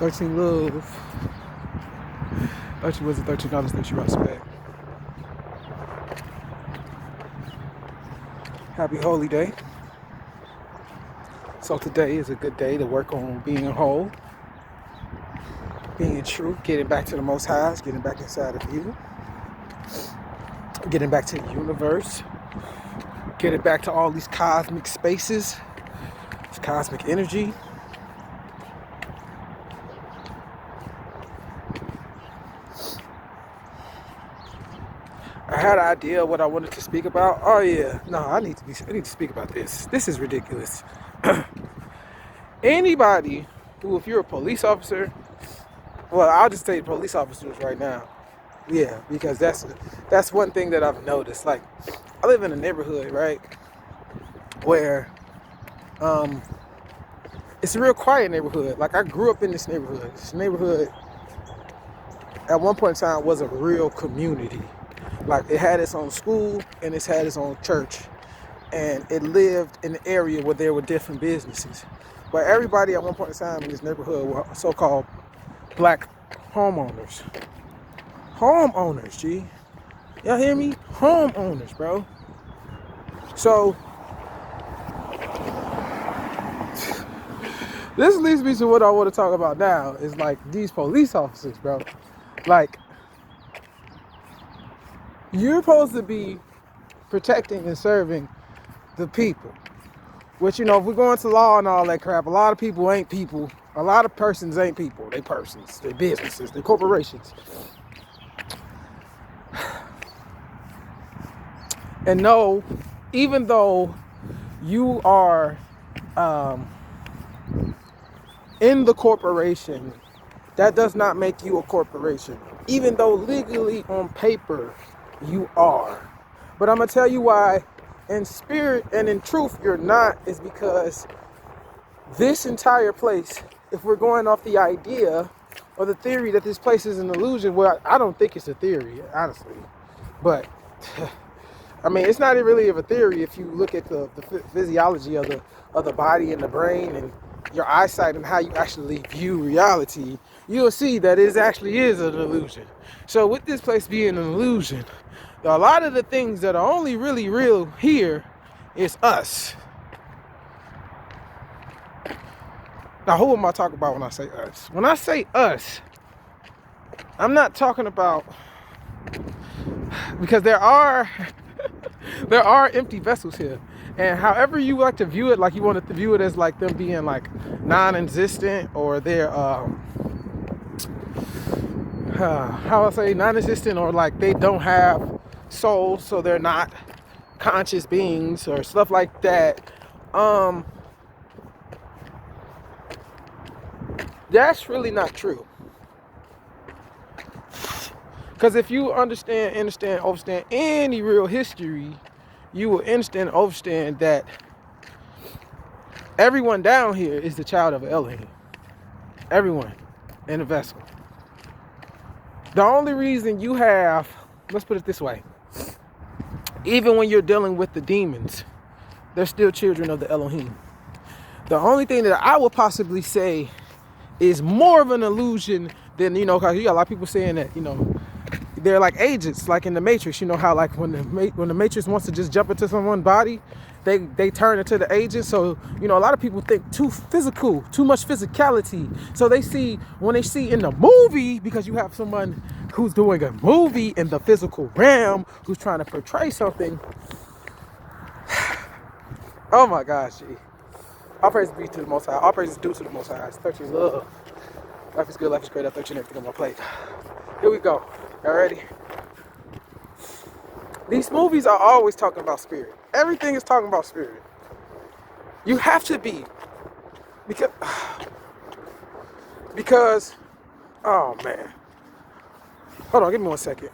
13 love. 13 was the $13 that you must pay. Happy Holy Day. So today is a good day to work on being whole, being true, getting back to the Most High, getting back inside of you, getting back to the universe, getting back to all these cosmic spaces, this cosmic energy. I had an idea of what I wanted to speak about. Oh yeah, no, I need to speak about this. This is ridiculous. Anybody who, if you're a police officer, well, I'll just say police officers right now. Yeah, because that's one thing that I've noticed. Like, I live in a neighborhood, right, where it's a real quiet neighborhood. Like, I grew up in this neighborhood. This neighborhood at one point in time was a real community. Like, it had its own school and it's had its own church, and it lived in an area where there were different businesses. But everybody at one point in time in this neighborhood were so-called black homeowners. Homeowners, G. Y'all hear me? Homeowners, bro. So this leads me to what I want to talk about now. Is like these police officers, bro. Like, you're supposed to be protecting and serving the people. Which, you know, if we're going to law and all that crap, a lot of people ain't people. A lot of persons ain't people. They persons. They businesses. They corporations. And no, even though you are in the corporation, that does not make you a corporation. Even though legally on paper you are. But I'm going to tell you why in spirit and in truth you're not, is because this entire place, if we're going off the idea or the theory that this place is an illusion, well, I don't think it's a theory, honestly. But I mean, it's not really of a theory if you look at the physiology of the body and the brain and your eyesight and how you actually view reality. You'll see that it actually is an illusion. So with this place being an illusion, a lot of the things that are only really real here is us. Now, who am I talking about when I say us? When I say us, I'm not talking about, because there are empty vessels here, and however you like to view it, like you want to view it as like them being like non-existent, or they're how I say non-existent, or like they don't have souls, so they're not conscious beings or stuff like that. That's really not true. Because if you understand any real history, you will understand that everyone down here is the child of Elohim. Everyone in a vessel. The only reason you have, let's put it this way, even when you're dealing with the demons, they're still children of the Elohim. The only thing that I would possibly say is more of an illusion than, you know, because you got a lot of people saying that, you know, they're like agents, like in the Matrix. You know how like when the Matrix wants to just jump into someone's body, they turn into the agent. So, you know, a lot of people think too physical, too much physicality. So when they see in the movie, because you have someone who's doing a movie in the physical realm, who's trying to portray something. Oh my gosh, G. All praise be to the Most High. All praise is due to the Most High. It's 13 love. Life is good, life is great. I 13 everything on my plate. Here we go. Y'all ready? These movies are always talking about spirit. Everything is talking about spirit. You have to be. Because, oh man. Hold on, give me 1 second.